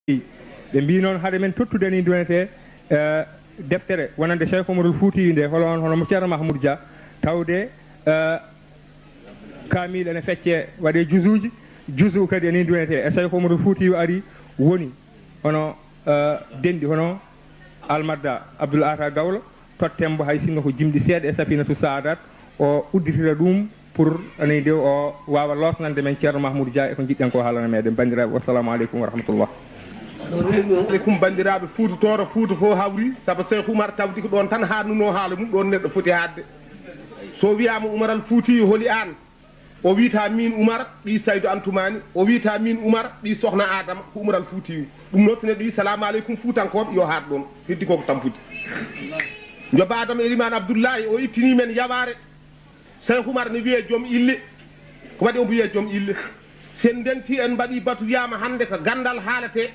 ɓe mbi noon haade men tottude ni dunete deftere wonande Cheikh Oumarul Fouti nde hono Ceerno Mahmoudou Dia tawde kamil ene fecce waɗe jusuji jusu kadi eni dunete e Cheikh Oumarul Fouti ari woni hono dendi hono Almadda Abdoul Ata Gawlo tottembo hay sinno ko jimɗi seeɗa e Safinatu Saadat o udditira ɗum pour ani de o wawa losnande men Ceerno Mahmoudou Dia e ko jiɗɗen ko haalana meɗen bandiraɓe wassalamu aleykum wa rahmatullah. aleykum bandiraɓe fuutotoro fuuta fo hawri saabu Cheikh Oumar tawdi ko ɗon tan hannuno haala mum ɗon neɗɗo foti hadde so wiyama Oumar al Fouti holi an o wiyata min Oumar ɗi Saydou Antoumani o wiyata min Oumar ɗi sohna Adama ko Oumar al Fouti ɗum noon so neɗɗo wi salamu aleykum fuutankoɓe yo haat ɗon heddi koko tampude joba Adama Elimane Abdoullahi o ittini men yaware Cheikh Oumar ne wiye joom ille ko waɗi omo wiye joom ille sen ndenti en mbaɗi batu wiyama hande ko gandal haalate